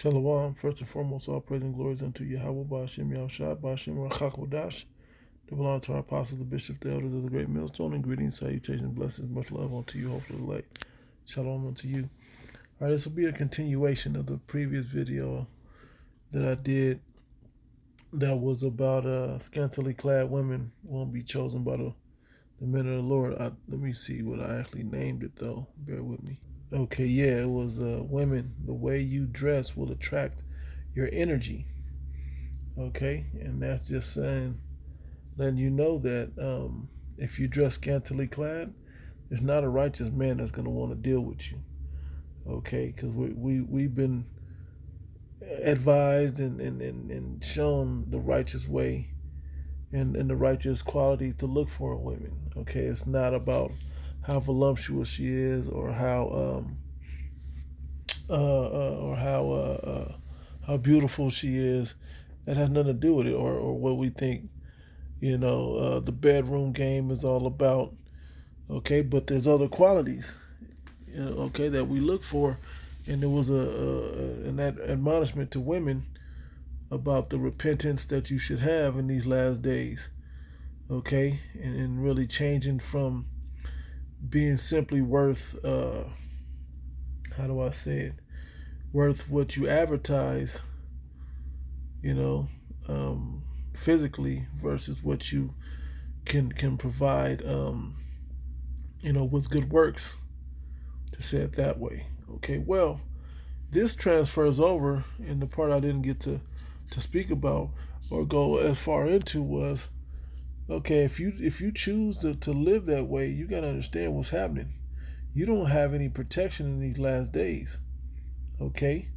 Shalom. First and foremost, all praise and glories unto Yahweh, Ba'ashem Yahushua, Ba'ashem Rachakodash. They belong to our apostles, the bishops, the elders of the great millstone, and greetings, salutations, blessings, much love unto you, hopefully light. Shalom unto you. All right, this will be a continuation of the previous video that I did that was about scantily clad women won't be chosen by the men of the Lord. Let me see what I actually named it, though. Bear with me. Okay, yeah, it was women. The way you dress will attract your energy. Okay, and that's just saying, letting you know that if you dress scantily clad, it's not a righteous man that's going to want to deal with you. Okay, because we've been advised and shown the righteous way and the righteous qualities to look for in women. Okay, it's not about how voluptuous she is or how how beautiful she is. That has nothing to do with it, or what we think. The bedroom game is all about. Okay, but there's other qualities. Okay, that we look for, and there was an admonishment to women about the repentance that you should have in these last days. Okay, and really changing from being simply worth how do I say it? Worth what you advertise, physically versus what you can provide, with good works, to say it that way. Okay, well, this transfers over, and the part I didn't get to speak about or go as far into was, okay, if you choose to live that way, you got to understand what's happening. You don't have any protection in these last days. Okay,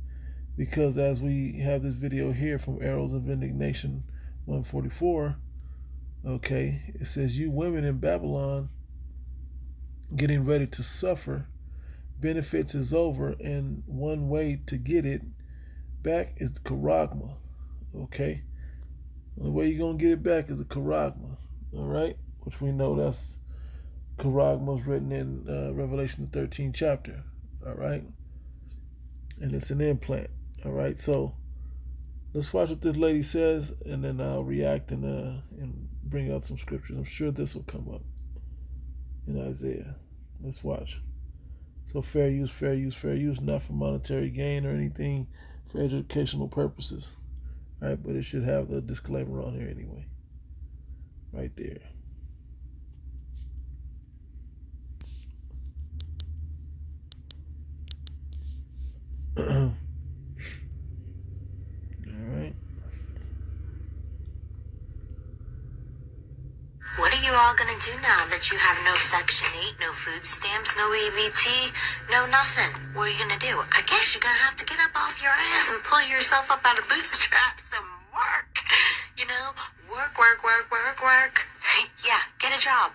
because as we have this video here from Arrows of Indignation 144, okay, it says, you women in Babylon getting ready to suffer, benefits is over, and one way to get it back is the charagma. Okay, the way you're going to get it back is the charagma. All right, which we know that's charagma is written in Revelation the 13th chapter. All right, and it's an implant. All right, so let's watch what this lady says, and then I'll react and bring out some scriptures. I'm sure this will come up in Isaiah. Let's watch. So fair use, not for monetary gain or anything, for educational purposes. All right, but it should have the disclaimer on here anyway. Right there. What are you all gonna do now that you have no Section 8, no food stamps, no EBT, no nothing? What are you gonna do? I guess you're gonna have to get up off your ass and pull yourself up out of bootstraps and work. Work. Yeah, get a job.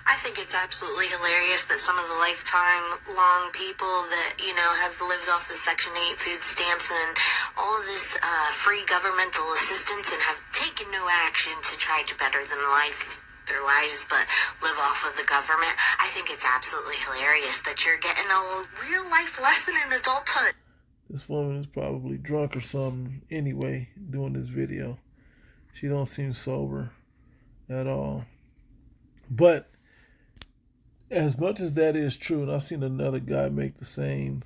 I think it's absolutely hilarious that some of the lifetime-long people that, have lived off the Section 8 food stamps and all of this free governmental assistance and have taken no action to try to better their lives, but live off of the government. I think it's absolutely hilarious that you're getting a real life lesson in adulthood. This woman is probably drunk or something anyway doing this video. She don't seem sober at all. But as much as that is true, and I've seen another guy make the same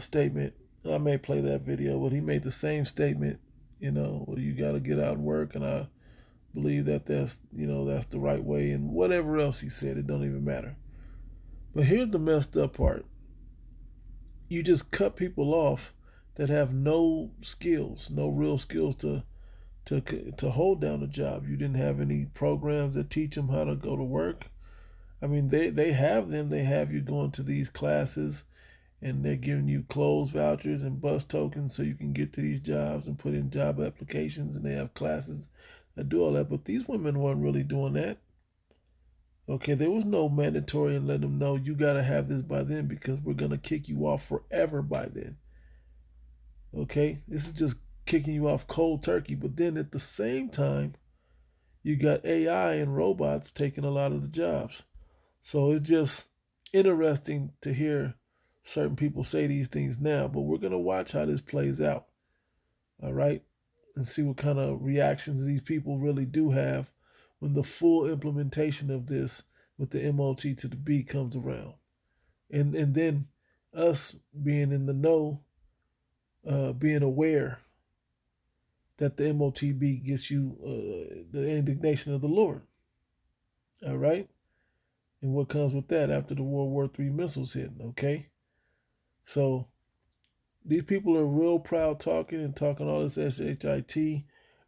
statement. I may play that video, but he made the same statement, well, you got to get out and work, and I believe that's the right way, and whatever else he said, it don't even matter. But here's the messed up part. You just cut people off that have no skills, no real skills to hold down a job. You didn't have any programs that teach them how to go to work. I mean, they have them. They have you going to these classes, and they're giving you clothes vouchers and bus tokens so you can get to these jobs and put in job applications, and they have classes that do all that. But these women weren't really doing that. Okay, there was no mandatory and let them know you got to have this by then because we're going to kick you off forever by then. Okay, this is just kicking you off cold turkey. But then at the same time, you got AI and robots taking a lot of the jobs. So it's just interesting to hear certain people say these things now, but we're going to watch how this plays out. All right. And see what kind of reactions these people really do have when the full implementation of this with the MOT to the B comes around. And then us being in the know, being aware that the MOTB gets you the indignation of the Lord. All right? And what comes with that after the World War III missiles hit, okay? So these people are real proud talking all this SHIT.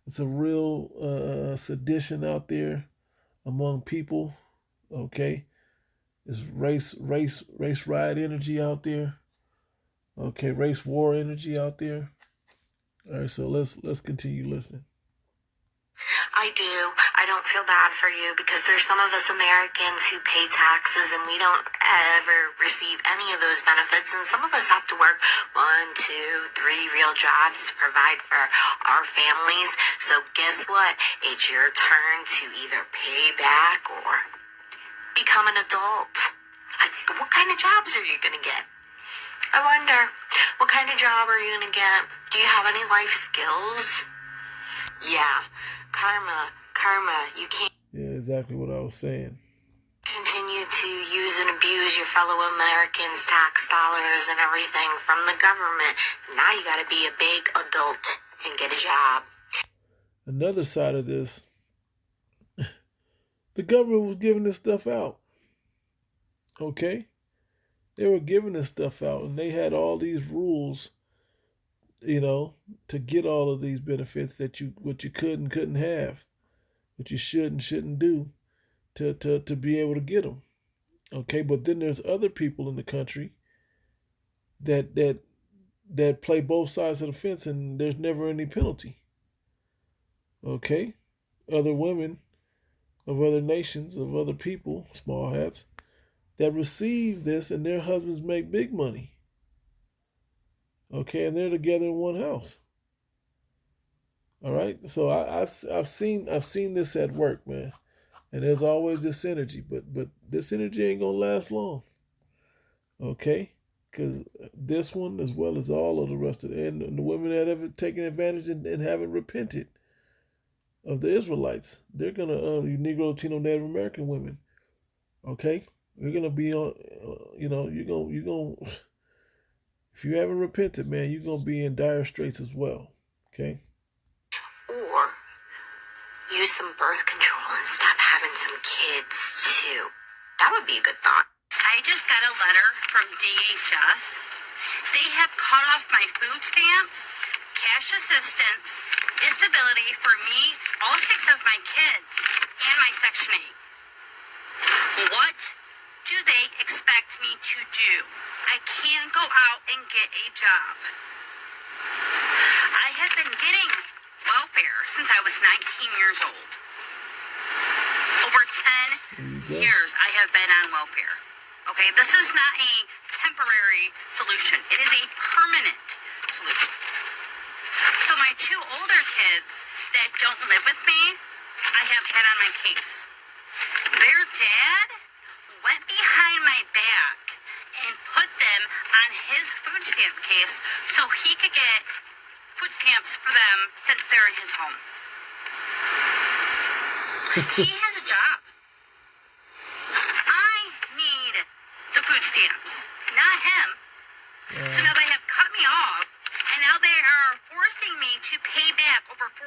It's a real sedition out there among people, okay? It's race riot energy out there. Okay, race war energy out there. All right, so let's continue listening. I do. I don't feel bad for you because there's some of us Americans who pay taxes and we don't ever receive any of those benefits. And some of us have to work 1, 2, 3 real jobs to provide for our families. So guess what? It's your turn to either pay back or become an adult. What kind of jobs are you going to get? I wonder, what kind of job are you going to get? Do you have any life skills? Yeah. Karma, you can't. Yeah, exactly what I was saying. Continue to use and abuse your fellow Americans' tax dollars and everything from the government. Now you gotta be a big adult and get a job. Another side of this, the government was giving this stuff out. Okay? They were giving this stuff out and they had all these rules, to get all of these benefits that what you could and couldn't have, what you should and shouldn't do to be able to get them. Okay, but then there's other people in the country that play both sides of the fence and there's never any penalty. Okay? Other women of other nations, of other people, small hats, that receive this and their husbands make big money. Okay, and they're together in one house. All right, so I've seen this at work, man, and there's always this energy, but this energy ain't gonna last long. Okay, because this one, as well as all of the rest of it, and the women that have taken advantage and haven't repented of the Israelites, they're gonna you Negro, Latino, Native American women. Okay, you're gonna be on, you're gonna. If you haven't repented, man, you're going to be in dire straits as well, okay? Or use some birth control and stop having some kids, too. That would be a good thought. I just got a letter from DHS. They have cut off my food stamps, cash assistance, disability for me, all 6 of my kids, and my Section 8. What do they expect me to do? I can't go out and get a job. I have been getting welfare since I was 19 years old. Over 10 years I have been on welfare. Okay, this is not a temporary solution. It is a permanent solution. So my 2 older kids that don't live with me, I have had on my case. Their dad went behind my back and put them on his food stamp case so he could get food stamps for them since they're in his home. He has a job. I need the food stamps, not him. So now they have cut me off, and now they are forcing me to pay back over $48,000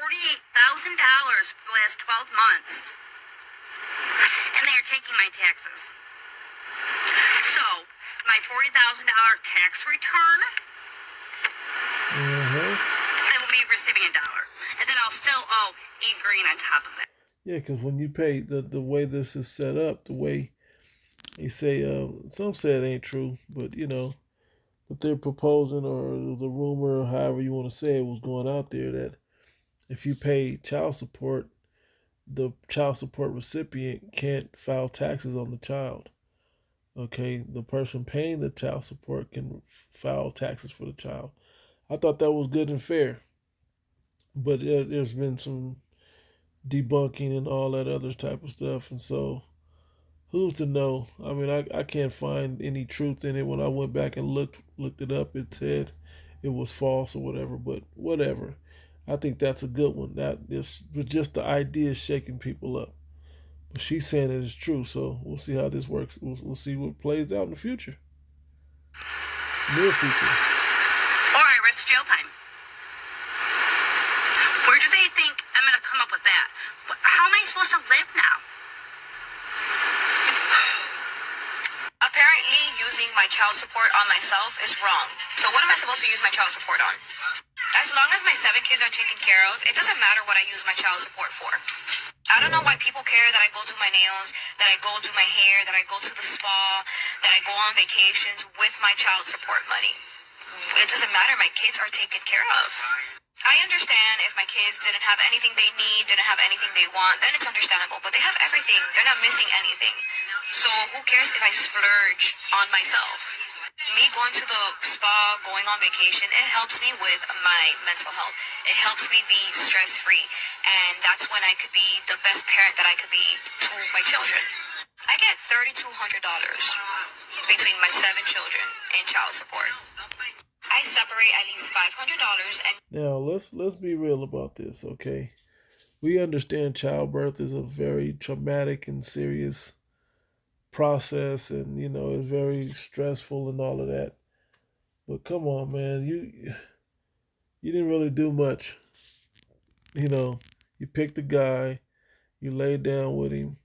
for the last 12 months. And they are taking my taxes. So, my $40,000 tax return, I will be receiving $1. And then I'll still owe $8,000 on top of that. Yeah, because when you pay, the way this is set up, the way they say, some say it ain't true, but but they're proposing, or there's a rumor, or however you want to say it, was going out there that if you pay child support, the child support recipient can't file taxes on the child. Okay, the person paying the child support can file taxes for the child. I thought that was good and fair, but there's been some debunking and all that other type of stuff, and so who's to know? I mean, I can't find any truth in it. When I went back and looked it up, it said it was false or whatever. But whatever. I think that's a good one. That this was just the idea shaking people up. But she's saying it is true, so we'll see how this works. We'll see what plays out in the future, near future. Or I risk jail time. Where do they think I'm going to come up with that? How am I supposed to live now? Apparently, using my child support on myself is wrong. So what am I supposed to use my child support on? As long as my 7 kids are taken care of, it doesn't matter what I use my child support for. I don't know why people care that I go do my nails, that I go do my hair, that I go to the spa, that I go on vacations with my child support money. It doesn't matter. My kids are taken care of. I understand if my kids didn't have anything they need, didn't have anything they want, then it's understandable. But they have everything. They're not missing anything. So who cares if I splurge on myself? Me going to the spa, going on vacation, it helps me with my mental health. It helps me be stress-free. And that's when I could be the best parent that I could be to my children. I get $3,200 between my 7 children in child support. I separate at least $500 and... Now let's be real about this, okay? We understand childbirth is a very traumatic and serious process, and it's very stressful and all of that. But come on, man, you didn't really do much. You picked a guy, you laid down with him,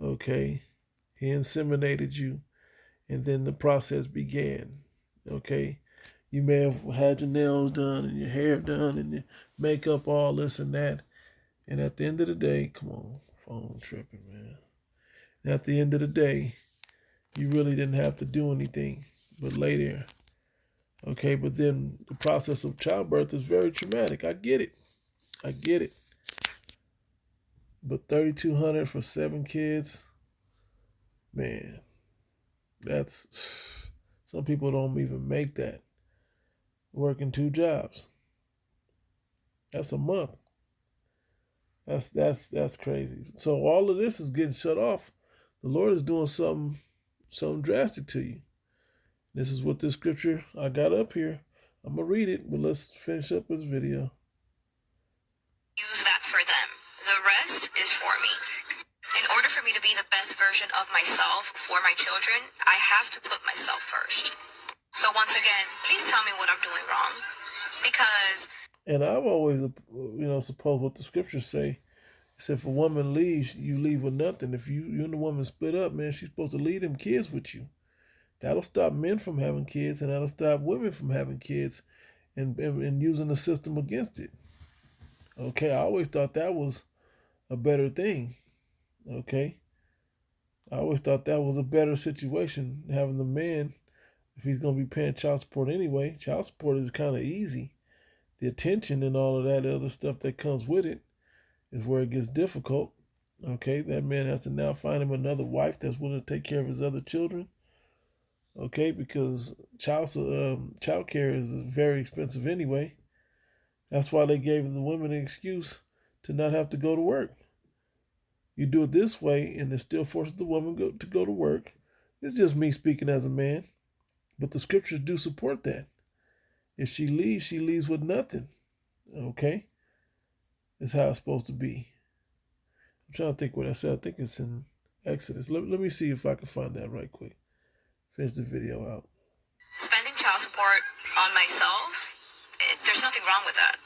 okay? He inseminated you, and then the process began, okay? You may have had your nails done and your hair done and your makeup, all this and that. And at the end of the day, come on, phone tripping, man. And at the end of the day, you really didn't have to do anything but lay there. Okay, but then the process of childbirth is very traumatic. I get it. But $3,200 for 7 kids, man, that's, some people don't even make that. Working 2 jobs. That's a month. That's crazy. So all of this is getting shut off. The Lord is doing something drastic to you. This is what this scripture I got up here. I'm gonna read it, but let's finish up this video. Use that for them. The rest is for me. In order for me to be the best version of myself for my children, I have to put myself first. So once again, please tell me what I'm doing wrong. Because... And I've always, supposed what the scriptures say. It said if a woman leaves, you leave with nothing. If you and the woman split up, man, she's supposed to leave them kids with you. That'll stop men from having kids, and that'll stop women from having kids and using the system against it. Okay, I always thought that was a better thing. Okay? I always thought that was a better situation, having the man, if he's going to be paying child support anyway. Child support is kind of easy. The attention and all of that other stuff that comes with it is where it gets difficult. Okay, that man has to now find him another wife that's willing to take care of his other children. Okay, because child care is very expensive anyway. That's why they gave the women an excuse to not have to go to work. You do it this way, and it still forces the woman to go to work. It's just me speaking as a man, but the scriptures do support that. If she leaves with nothing. Okay? That's how it's supposed to be. I'm trying to think what I said. I think it's in Exodus. Let me see if I can find that right quick. Finish the video out. Spending child support on myself, there's nothing wrong with that.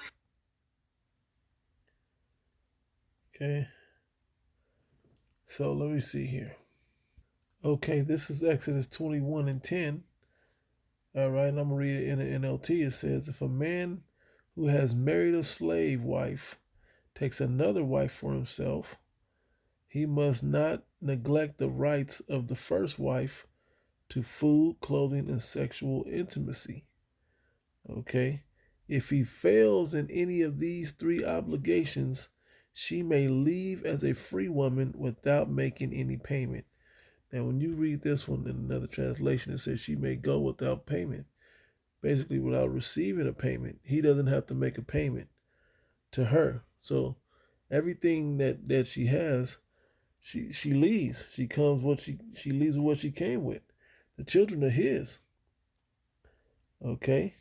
Okay. So let me see here. Okay, this is Exodus 21:10. All right, and I'm going to read it in the NLT. It says, if a man who has married a slave wife takes another wife for himself, he must not neglect the rights of the first wife to food, clothing, and sexual intimacy. Okay? If he fails in any of these 3 obligations, she may leave as a free woman without making any payment. Now, when you read this one in another translation, it says she may go without payment. Basically, without receiving a payment. He doesn't have to make a payment to her. So everything that she has, she leaves. She comes what she leaves with what she came with. The children are his. Okay.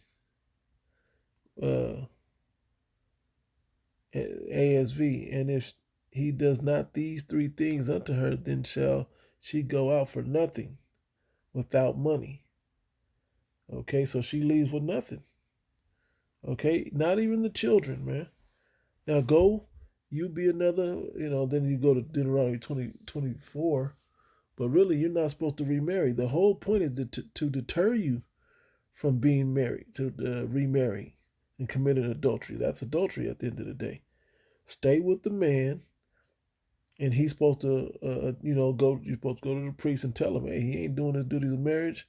ASV. And if he does not these three things unto her, then shall she go out for nothing, without money. Okay, so she leaves with nothing. Okay, not even the children, man. Now go, you be another, then you go to Deuteronomy 20:24. But really, you're not supposed to remarry. The whole point is to deter you from being married, to remarrying and committing adultery. That's adultery at the end of the day. Stay with the man, and he's supposed to, go. You're supposed to go to the priest and tell him, hey, he ain't doing his duties of marriage.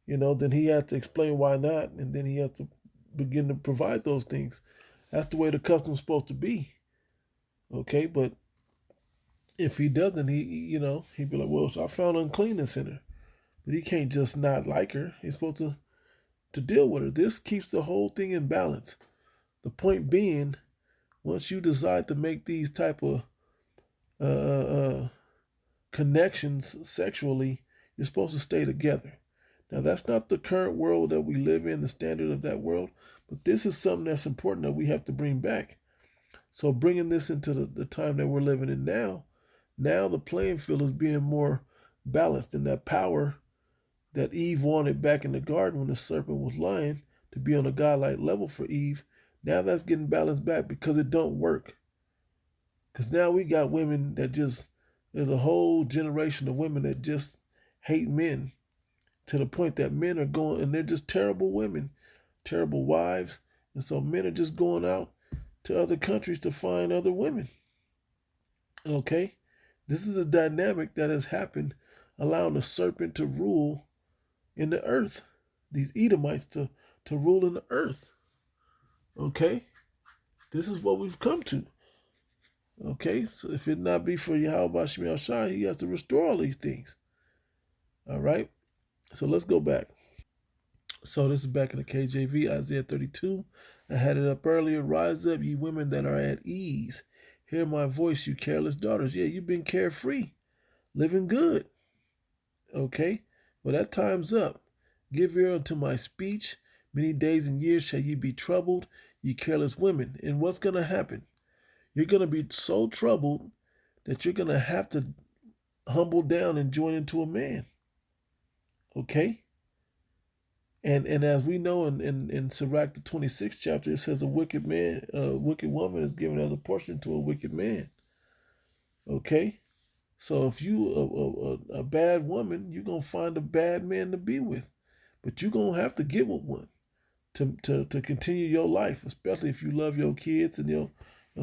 Then he has to explain why not, and then he has to begin to provide those things. That's the way the custom's supposed to be. Okay, but if he doesn't, he'd be like, well, so I found uncleanness in her. But he can't just not like her. He's supposed to deal with her. This keeps the whole thing in balance. The point being, once you decide to make these type of connections sexually, you're supposed to stay together. Now, that's not the current world that we live in, the standard of that world, but this is something that's important that we have to bring back. So bringing this into the time that we're living in now the playing field is being more balanced, and that power that Eve wanted back in the garden when the serpent was lying to be on a godlike level for Eve, now that's getting balanced back because it don't work. Because now we got women that there's a whole generation of women that just hate men to the point that men are going, and they're just terrible women, terrible wives. And so men are just going out to other countries to find other women. Okay? This is a dynamic that has happened, allowing the serpent to rule in the earth. These Edomites to rule in the earth. Okay? This is what we've come to. Okay? So if it not be for Yahweh Shemel Shai, he has to restore all these things. All right? So let's go back. So this is back in the KJV, Isaiah 32. I had it up earlier. Rise up, ye women that are at ease. Hear my voice, you careless daughters. Yeah, you've been carefree, living good. Okay? Well, that time's up. Give ear unto my speech. Many days and years shall ye be troubled, ye careless women. And what's going to happen? You're going to be so troubled that you're going to have to humble down and join into a man. Okay? And as we know in Sirach, the 26th chapter, it says a wicked woman is given as a portion to a wicked man. Okay? So if you a bad woman, you're going to find a bad man to be with. But you're going to have to get with one to continue your life, especially if you love your kids and your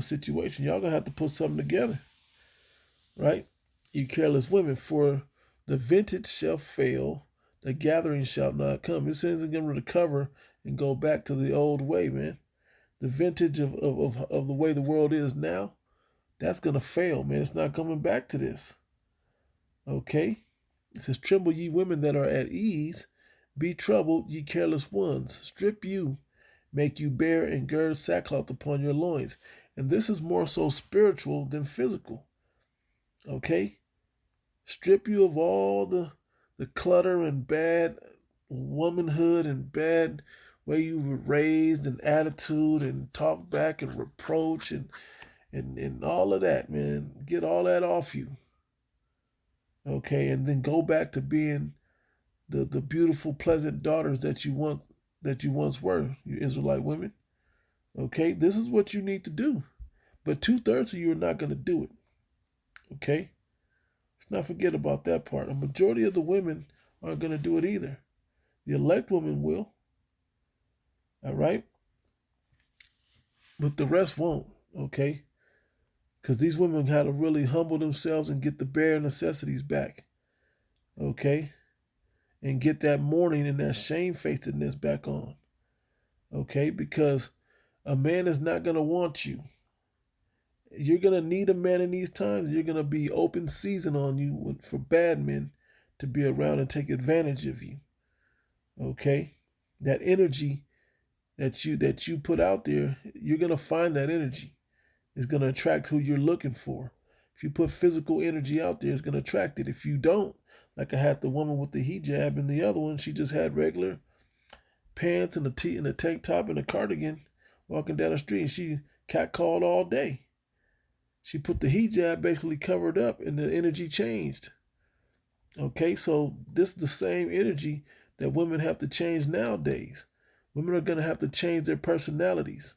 situation. Y'all going to have to put something together. Right? You careless women, for the vintage shall fail, the gathering shall not come. It says it's going to recover and go back to the old way, man. The vintage of the way the world is now, that's going to fail, man. It's not coming back to this. Okay? It says, tremble ye women that are at ease, be troubled, ye careless ones. Strip you, make you bare, and gird sackcloth upon your loins. And this is more so spiritual than physical. Okay? Strip you of all the clutter and bad womanhood and bad way you were raised and attitude and talk back and reproach and all of that, man. Get all that off you. Okay, and then go back to being the beautiful, pleasant daughters that you once were, you Israelite women. Okay, this is what you need to do. But 2/3 of you are not going to do it. Okay? Let's not forget about that part. A majority of the women aren't going to do it either. The elect women will. All right? But the rest won't. Okay? Because these women had to really humble themselves and get the bare necessities back. Okay? And get that mourning and that shamefacedness back on. Okay? Because a man is not going to want you. You're going to need a man in these times. You're going to be open season on you for bad men to be around and take advantage of you. Okay? That energy that you put out there, you're going to find that energy. It's going to attract who you're looking for. If you put physical energy out there, it's going to attract it. If you don't, like I had the woman with the hijab and the other one, she just had regular pants and a tee and a tank top and a cardigan walking down the street, and she catcalled all day. She put the hijab, basically covered up, and the energy changed. Okay, so this is the same energy that women have to change nowadays. Women are going to have to change their personalities.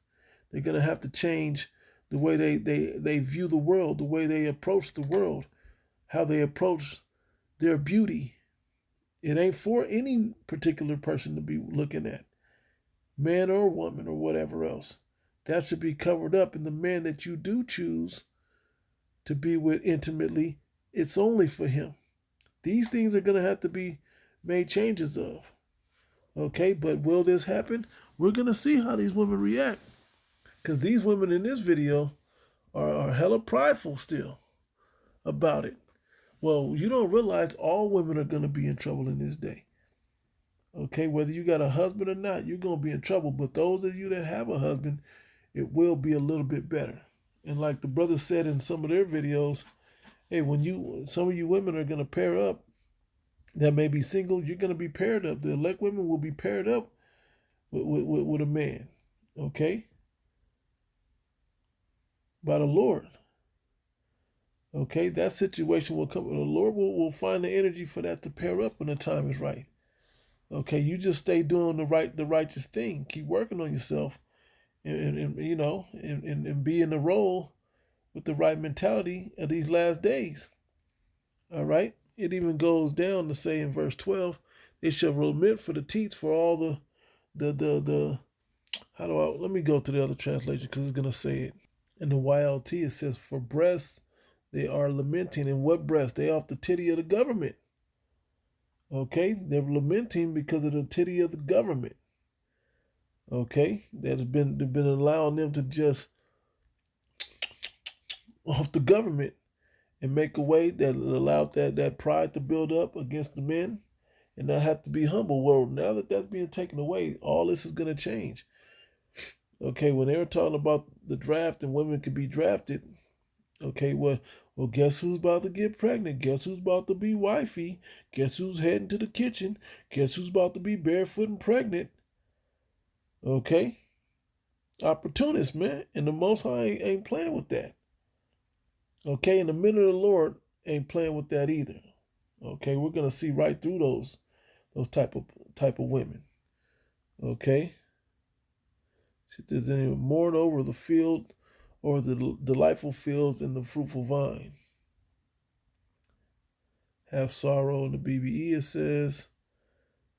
They're going to have to change the way they view the world, the way they approach the world, how they approach their beauty. It ain't for any particular person to be looking at, man or woman or whatever else. That should be covered up. And the man that you do choose to be with intimately, it's only for him. These things are going to have to be made changes of. Okay, but will this happen? We're going to see how these women react. Because these women in this video are hella prideful still about it. Well, you don't realize all women are going to be in trouble in this day. Okay, whether you got a husband or not, you're going to be in trouble. But those of you that have a husband, it will be a little bit better. And like the brother said in some of their videos, hey, some of you women are going to pair up that may be single, you're going to be paired up. The elect women will be paired up with a man, okay? By the Lord. Okay, that situation will come. The Lord will find the energy for that to pair up when the time is right. Okay, you just stay doing the righteous thing. Keep working on yourself, and be in the role with the right mentality of these last days. All right. It even goes down to say in verse 12, they shall remit for the teats for all the let me go to the other translation because it's going to say it. In the YLT, it says, for breasts, they are lamenting. And what breast? They off the titty of the government. Okay. They're lamenting because of the titty of the government. Okay. They've been allowing them to just off the government and make a way that allowed that pride to build up against the men and not have to be humble. Well, now that that's being taken away, all this is going to change. Okay, when they were talking about the draft and women could be drafted, okay, well, guess who's about to get pregnant? Guess who's about to be wifey? Guess who's heading to the kitchen? Guess who's about to be barefoot and pregnant? Okay, opportunists, man, and the Most High ain't playing with that. Okay, and the men of the Lord ain't playing with that either. Okay, we're gonna see right through those type of women. Okay. See if there's any mourn over the field or the delightful fields and the fruitful vine. Have sorrow in the BBE, it says,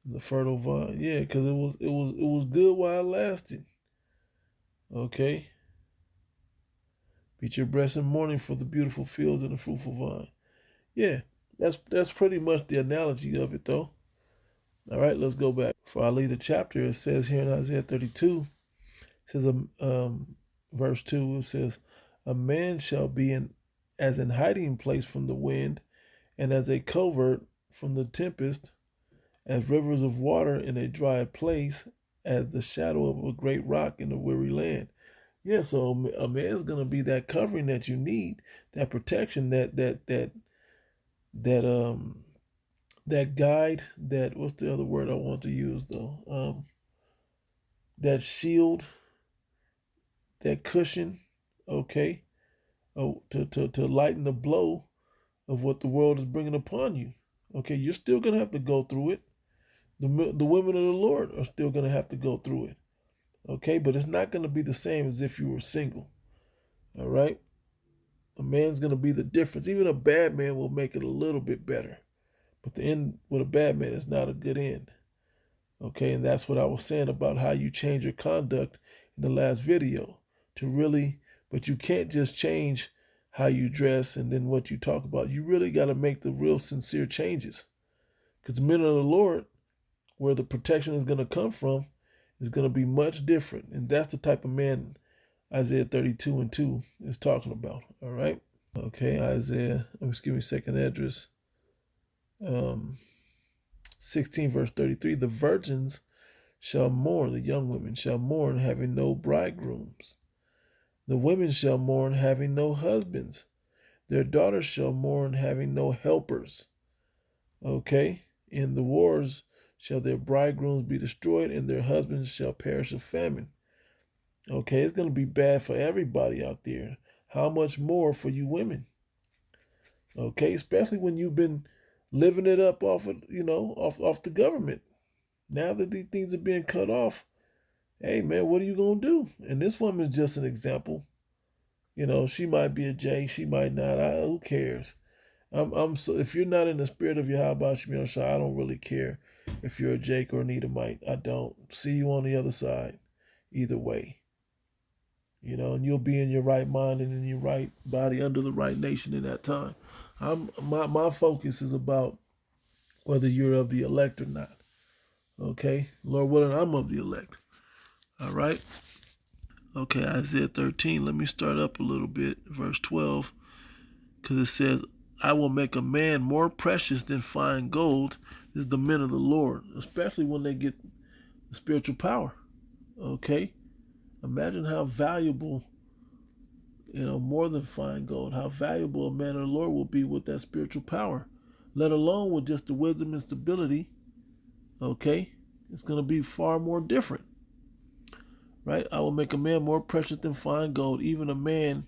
the fertile vine. Yeah, because it was good while it lasted. Okay. Beat your breast in mourning for the beautiful fields and the fruitful vine. Yeah, that's pretty much the analogy of it, though. All right, let's go back. For I lead the chapter, it says here in Isaiah 32, it says, verse 2, it says, a man shall be as an hiding place from the wind, and as a covert from the tempest, as rivers of water in a dry place, as the shadow of a great rock in a weary land. Yeah, so a man's gonna be that covering that you need, that protection, that guide, that what's the other word I want to use though? That shield, that cushion, okay, to lighten the blow of what the world is bringing upon you. Okay, you're still gonna have to go through it. The women of the Lord are still gonna have to go through it. Okay, but it's not going to be the same as if you were single. All right? A man's going to be the difference. Even a bad man will make it a little bit better. But the end with a bad man is not a good end. Okay, and that's what I was saying about how you change your conduct in the last video. But you can't just change how you dress and then what you talk about. You really got to make the real sincere changes. Because men of the Lord, where the protection is going to come from, is going to be much different. And that's the type of man Isaiah 32:2 is talking about. All right. Okay. Isaiah, give me second address. 16 verse 33. The virgins shall mourn. The young women shall mourn, having no bridegrooms. The women shall mourn, having no husbands. Their daughters shall mourn, having no helpers. Okay? In the wars shall their bridegrooms be destroyed, and their husbands shall perish of famine. Okay, it's going to be bad for everybody out there. How much more for you women? Okay, especially when you've been living it up off of, off the government. Now that these things are being cut off, hey man, what are you gonna do? And this woman is just an example. She might be a J, she might not. Who cares? I'm so if you're not in the spirit of Yahweh Shemir Shah, I don't really care if you're a Jake or an Edomite. I don't. See you on the other side. Either way. And you'll be in your right mind and in your right body under the right nation in that time. My focus is about whether you're of the elect or not. Okay? Lord willing, I'm of the elect. All right? Okay, Isaiah 13. Let me start up a little bit. Verse 12. Because it says, I will make a man more precious than fine gold. This is the men of the Lord. Especially when they get the spiritual power. Okay? Imagine how valuable, more than fine gold, how valuable a man of the Lord will be with that spiritual power. Let alone with just the wisdom and stability. Okay? It's going to be far more different. Right? I will make a man more precious than fine gold, even a man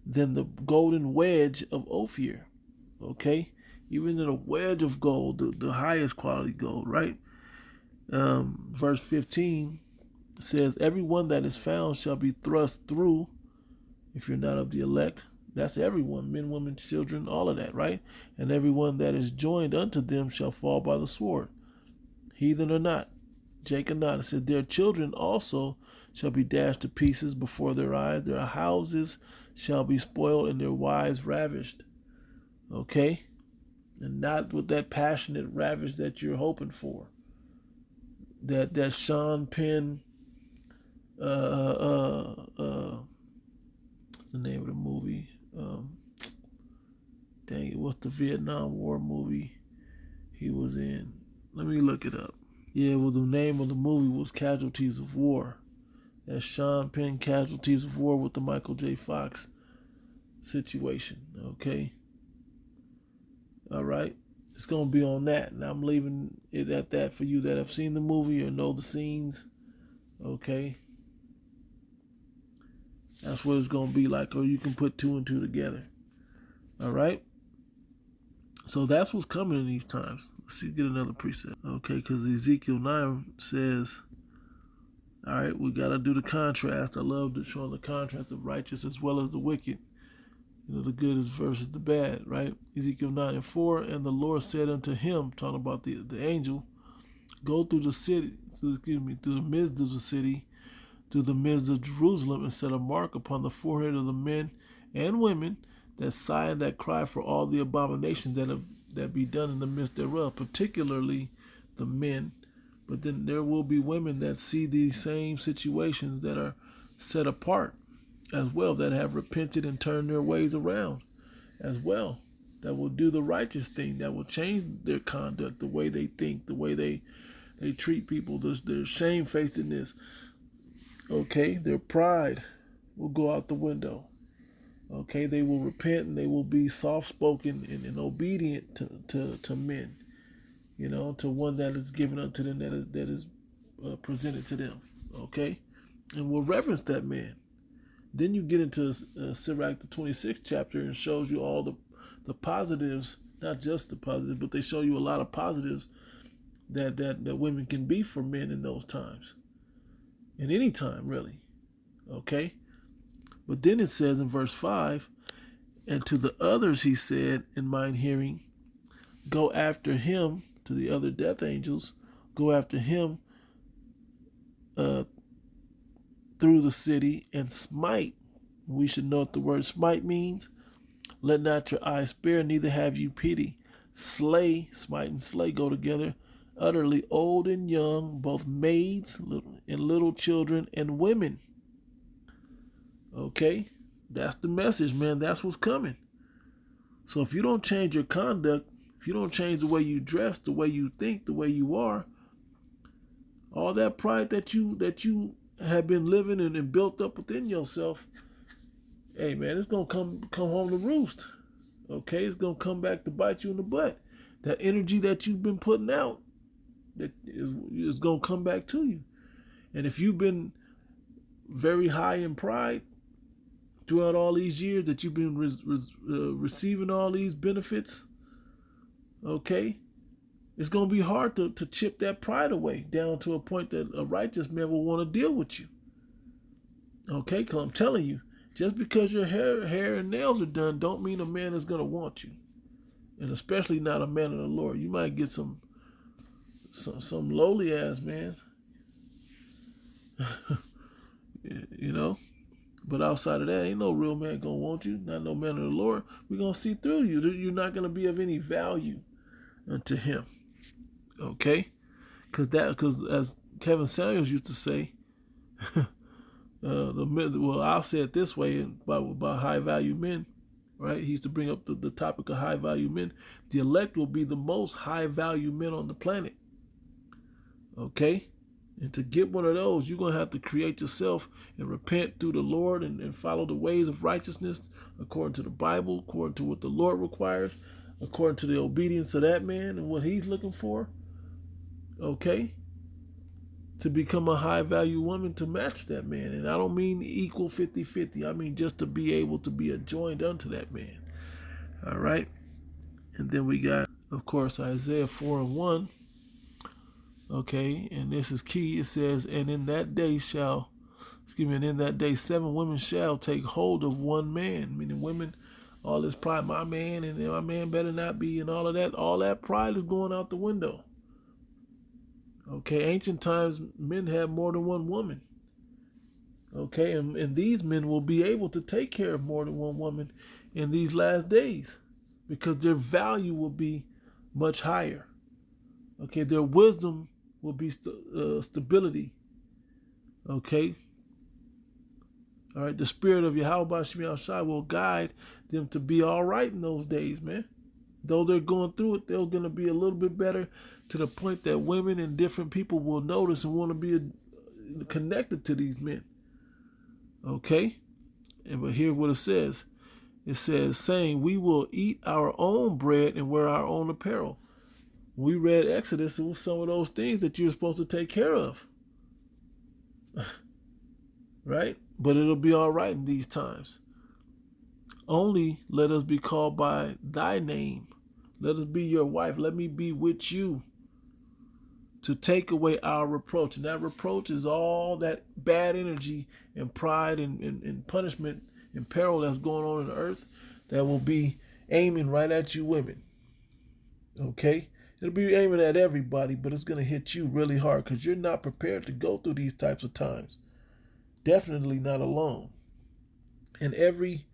than the golden wedge of Ophir. Okay? Even in a wedge of gold, the highest quality gold, right? Verse 15 says, everyone that is found shall be thrust through. If you're not of the elect, that's everyone, men, women, children, all of that, right? And everyone that is joined unto them shall fall by the sword, heathen or not, Jake or not. It said, their children also shall be dashed to pieces before their eyes. Their houses shall be spoiled and their wives ravished. Okay? And not with that passionate ravish that you're hoping for. That Sean Penn, what's the name of the movie? Dang it, what's the Vietnam War movie he was in? Let me look it up. Yeah, well, the name of the movie was Casualties of War. That's Sean Penn, Casualties of War, with the Michael J. Fox situation. Okay? All right? It's going to be on that. And I'm leaving it at that for you that have seen the movie or know the scenes. Okay? That's what it's going to be like. Or you can put two and two together. All right? So that's what's coming in these times. Let's see, get another precept. Okay, because Ezekiel 9 says, all right, we got to do the contrast. I love showing the contrast of righteous as well as the wicked. The good is versus the bad, right? Ezekiel 9:4, and the Lord said unto him, talking about the angel, go through the city, through the midst of the city, through the midst of Jerusalem, and set a mark upon the forehead of the men and women that sigh and that cry for all the abominations that be done in the midst thereof, particularly the men. But then there will be women that see these same situations that are set apart as well, that have repented and turned their ways around as well, that will do the righteous thing, that will change their conduct, the way they think, the way they treat people, their shamefacedness. Okay, their pride will go out the window. Okay, they will repent and they will be soft-spoken and obedient to men, to one that is given unto them, that is presented to them. Okay, and will reverence that man. Then you get into Sirach, the 26th chapter, and shows you all the positives, not just the positives, but they show you a lot of positives that women can be for men in those times. In any time, really. Okay? But then it says in verse 5, and to the others he said in mine hearing, go after him, to the other death angels, go after him through the city and smite. We should know what the word smite means. Let not your eye spare, neither have you pity. Slay, smite and slay go together, utterly old and young, both maids and little children and women. Okay, that's the message, man. That's what's coming. So if you don't change your conduct, if you don't change the way you dress, the way you think, the way you are, all that pride that you have been living and built up within yourself, hey man, it's gonna come home to roost. Okay, it's gonna come back to bite you in the butt. That energy that you've been putting out, that is gonna come back to you. And if you've been very high in pride throughout all these years that you've been receiving all these benefits, okay, it's going to be hard to chip that pride away down to a point that a righteous man will want to deal with you. Okay, because I'm telling you, just because your hair and nails are done don't mean a man is going to want you. And especially not a man of the Lord. You might get some lowly ass man. You know? But outside of that, ain't no real man gonna want you. Not no man of the Lord. We're gonna see through you. You're not gonna be of any value unto him. Okay? Because as Kevin Samuels used to say, I'll say it this way about high value men, right? He used to bring up the topic of high value men. The elect will be the most high value men on the planet. Okay? And to get one of those, you're going to have to create yourself and repent through the Lord and follow the ways of righteousness according to the Bible, according to what the Lord requires, according to the obedience of that man and what he's looking for. Okay? To become a high value woman to match that man. And I don't mean equal 50-50. I mean just to be able to be adjoined unto that man. All right? And then we got, of course, Isaiah 4:1. Okay, and this is key. It says, and in that day 7 women shall take hold of one man. Meaning women, all this pride, my man, and my man better not be, and all of that. All that pride is going out the window. Okay, ancient times, men had more than one woman. Okay, and these men will be able to take care of more than one woman in these last days because their value will be much higher. Okay, their wisdom will be stability. Okay. All right. The spirit of Yahweh Shemi Shai will guide them to be all right in those days, man. Though they're going through it, they're going to be a little bit better to the point that women and different people will notice and want to be connected to these men. Okay. But here's what it says. It says, saying, we will eat our own bread and wear our own apparel. We read Exodus, it was some of those things that you're supposed to take care of. Right? But it'll be all right in these times. Only let us be called by thy name. Let us be your wife. Let me be with you to take away our reproach. And that reproach is all that bad energy and pride and punishment and peril that's going on in the earth that will be aiming right at you women. Okay? It'll be aiming at everybody, but it's going to hit you really hard because you're not prepared to go through these types of times. Definitely not alone. And every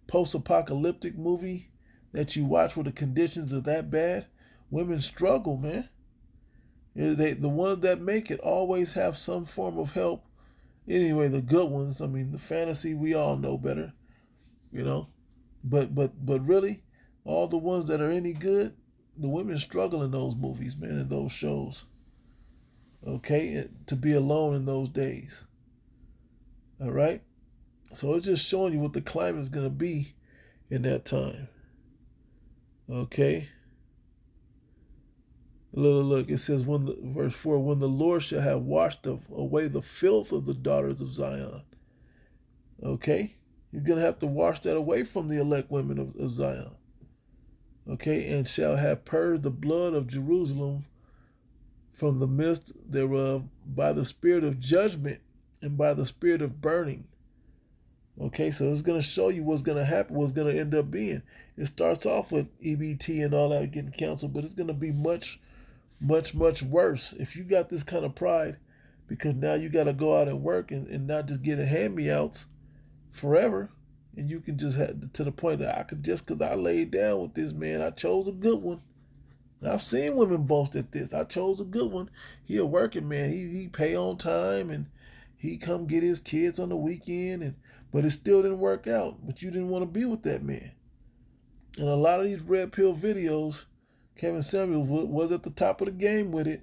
post-apocalyptic movie that you watch where the conditions are that bad, women struggle, man. The ones that make it always have some form of help. Anyway, the good ones, I mean, the fantasy, we all know better, you know. But really, all the ones that are any good, the women struggle in those movies, man, in those shows. Okay, to be alone in those days. All right? So it's just showing you what the climate is going to be in that time. Okay? Look, it says, verse 4, when the Lord shall have washed away the filth of the daughters of Zion. Okay? He's going to have to wash that away from the elect women of Zion. Okay? And shall have purged the blood of Jerusalem from the midst thereof by the spirit of judgment and by the spirit of burning. Okay, so it's going to show you what's going to happen, what's going to end up being. It starts off with EBT and all that getting canceled, but it's going to be much, much, much worse if you got this kind of pride, because now you got to go out and work and not just get a hand-me-outs forever. And you can just have to the point that I could just because I laid down with this man, I chose a good one. I've seen women boast at this. I chose a good one. He a working man. He pay on time and he come get his kids on the weekend, but it still didn't work out. But you didn't want to be with that man. And a lot of these red pill videos, Kevin Samuels was at the top of the game with it,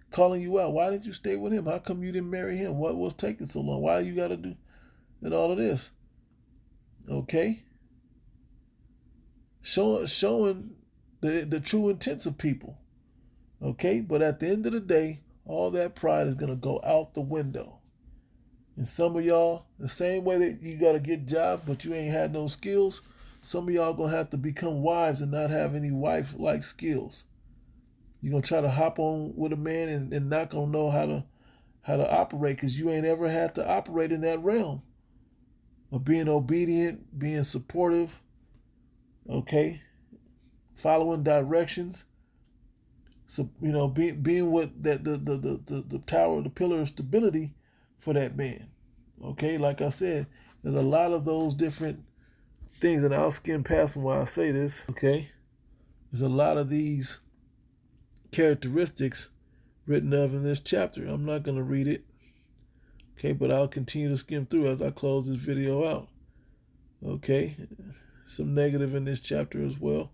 calling you out. Why didn't you stay with him? How come you didn't marry him? What was taking so long? Why you got to do and all of this? Okay? showing the true intents of people. Okay, but at the end of the day, all that pride is gonna go out the window. And some of y'all, the same way that you gotta get jobs, but you ain't had no skills, some of y'all gonna have to become wives and not have any wife-like skills. You're gonna try to hop on with a man and not gonna know how to operate because you ain't ever had to operate in that realm of being obedient, being supportive, okay, following directions. So being what that the tower, the pillar of stability for that man. Okay, like I said, there's a lot of those different things, and I'll skim past them while I say this. Okay, there's a lot of these characteristics written of in this chapter. I'm not going to read it. Okay, but I'll continue to skim through as I close this video out. Okay, some negative in this chapter as well.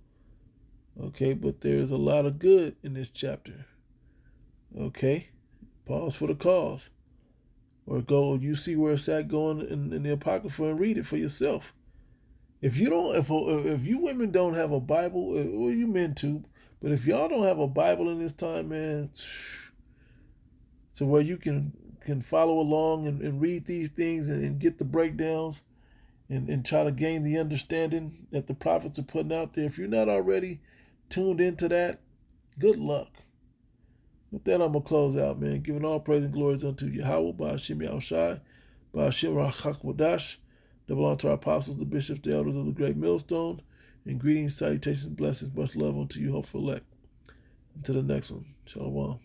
Okay, but there's a lot of good in this chapter. Okay, pause for the cause. Or go, you see where it's at going in the Apocrypha and read it for yourself. If you women don't have a Bible, or you men too, but if y'all don't have a Bible in this time, man, so where you can follow along and read these things and get the breakdowns and try to gain the understanding that the prophets are putting out there. If you're not already tuned into that, good luck. With that, I'm going to close out, man. Giving all praise and glories unto Yahweh, Ba'ashim Yahushai, Ba'ashim Rachak double honor to our apostles, the bishops, the elders of the great millstone, and greetings, salutations, blessings, much love unto you, hopeful elect. Until the next one, Shalom.